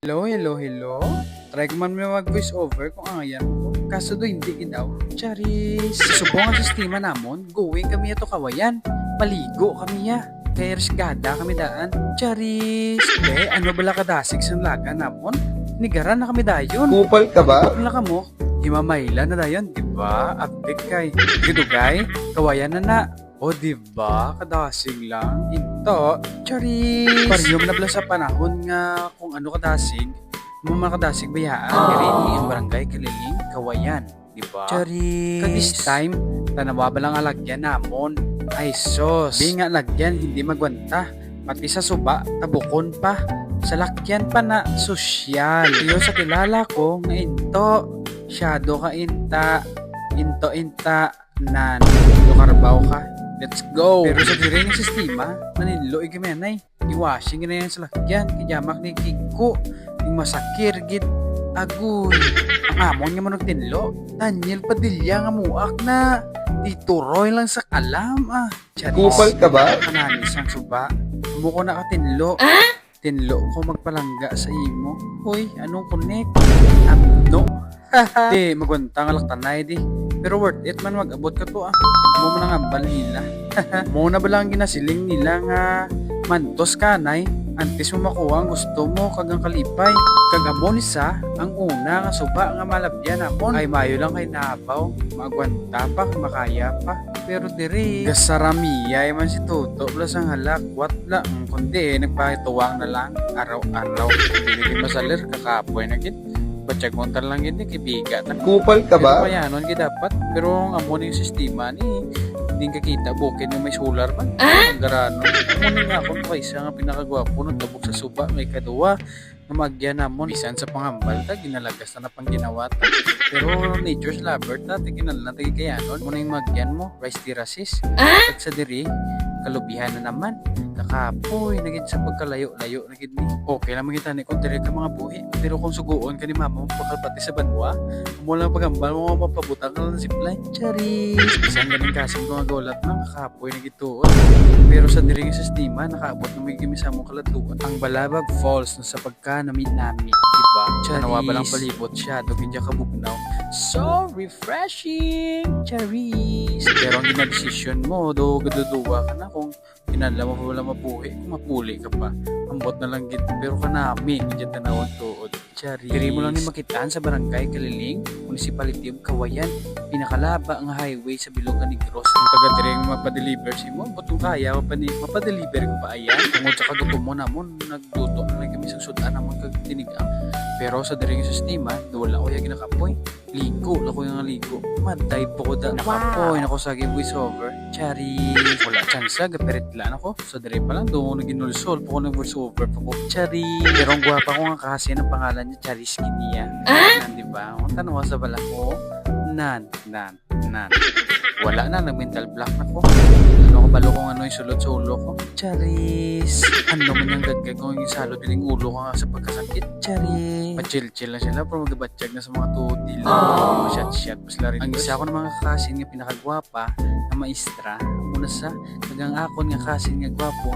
Hello, hello, hello. Try ko man may mag-voice over kung ayan ko. Kaso do hindi daw. Charis. Subong ang sistema namon. Going kami ato kawayan. Maligo kami ya. Kaya resgada kami daan. Charis. Ano bala kadasig sa laga namon? Nigaran na kami dayon. Kupal ka ba? Ipag na kamo. Himamayla na dayon, diba? Update kay. Gidugay. Kawayan na. O diba? Kadasig lang. Ito. Charis. Pariyom na bala sa panahon nga kung ano kadasig. Mga kadasig bayaan. Kirini ang barangay Kaliling, Kawayan. Diba? Charis. This time, tanawa ba lang alagyan namon? Ay sos. Di nga lagyan, hindi magwanta. Pati sa suba, tabukon pa. Sa lakyan pa na sosyal. Iyo sa kilala ko nga into. Shadow ka inta. Into nan. Lukarbaw ka. Let's go! Pero sa diring ng sistema, nanilo igamanay. Iwashing na yan sa lakyan. Kiyamak ni Kiko. Yung masakir, gid. Agoy. Ang amon nga mo nagtinlo. Daniel Padilla nga muak na. Dito Roy lang sa kalam Charis. Kupal ka ba? Kananis ang suba. Muko na ka tinlo. Tinlo ko magpalangga sa imo. Hoy, anong connect? No. Di, magwanta nga laktanay di. Pero worth it man mag-abot ka to Mo man ang ambal nila. Mo na ba lang ginasiling nila nga mantos kanay. Antes mo makuha ang gusto mo kagang kalipay. Kagamon isa, ang una nga suba nga malabyan amon. Ay mayo lang kay nabaw. Magwanta pa, makaya pa. Pero diri, gasaramiya man si Toto plus ang halakwat lang. Kundi nagpakituwang na lang araw-araw. Hindi masalir, kakapoy na gid. Batsagontan lang gid ni kibiga. Kupal ka ba? Pero kaya nun dapat. Pero ang amon yung sistema ni hindi kakita bukid yung may solar pa. Ang garano. Amon nga akong kaisa nga pinakagwapo nung tabok sa suba may kaduwa na magyan namon. Bisan sa panghambal ta ginalagas na pang ginawa ta. Pero nature's lover ta tiginalan na tagikayanon. Muna yung magyan mo rice terraces. At sa diri kalubihan na naman. Kakapoy naging sa pagkalayo-layo naging ni. Okay lang magita ni kung diri ka mga buhi. Pero kung suguon ka ni mama mo pakalpati sa banwa, mo lang pagambal mo mapabutang ka lang si Blind Charis. Isang galing kasing mga golat na kakapoy nagituon. Pero sa diri nga sistema nakaabot na may gimisa mo kalatuan. Ang Balabag Falls na sa pagka-nami-nami. Diba? Tanawa ba lang palibot siya dugin dya kabugnaw. So refreshing! Charis! Pero ang ginadesisyon mo, gaduduwa ka na kung kinala mo pa wala mabuhi, kung mapuli ka pa. Ambot na lang gid pero kanami, gid tanawag tuod. Charis! Diri mo lang ni makitaan sa barangay Kaliling, Municipality of Kawayan. Pinakalaba ang highway sa Bilogan Negros. Kung taga diri nga mapadeliver si mo, butong kaya mapadeliver ko pa ayan. Tungod sa kagutom mo namon, nagduto na lang kami sa sudan namon kag tinigang. Pero sa diri nga sistema, wala ko ya ginakapoy. Ligo, lako yung ligo. Maday po ko da. Nakapoy, nako sa voice over. Charis. Wala chance, gaperitlan ako. Sa diri pa lang, doon naginulsol po ko ng voice over pa ko. Charis. Pero ang gwapa ko nga kasi ng pangalan niya, Charis Kinia. Diba? Ang tanong sa bala ko, nan. Wala na, nag-mental block na ko. Ano ko balo kung ano yung sulod sa ulo ko? Charis! Ano man yung gagag kung yung salo diling ulo ko nga sa pagkasakit? Charis! Pa-chill-chill lang sila pero magabatsyag na sa mga tudil. Shot-shot. Pasla rin. Ang isa ko ng mga kasin nga pinakagwapa na maestra. Muna sa nagang akon nga kasin nga gwapo.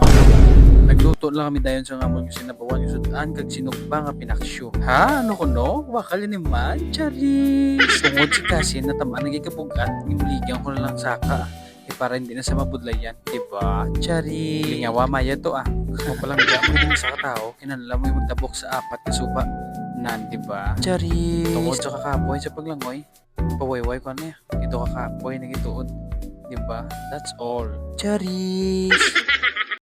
Nagluto lang kami dayon sa ngamon yung sinabawan yung sudan kag sinukba nga pinaksyo. Ha? Ano ko no? Wakal yun naman? Charis! Tungod si kasin na tamaan nagikabugat, imuligyan ko na lang saka. Para hindi na sa mabudlayan. Diba? Charis! Lingawa maya to Kung palang mo din sa katao, kinanala mo yung magtabok sa apat na suba. Nan, diba? Charis! Tungod sa kakapoy sa paglangoy, pawayway ko na Ito kakapoy, nagituod. Diba? That's all. Charis!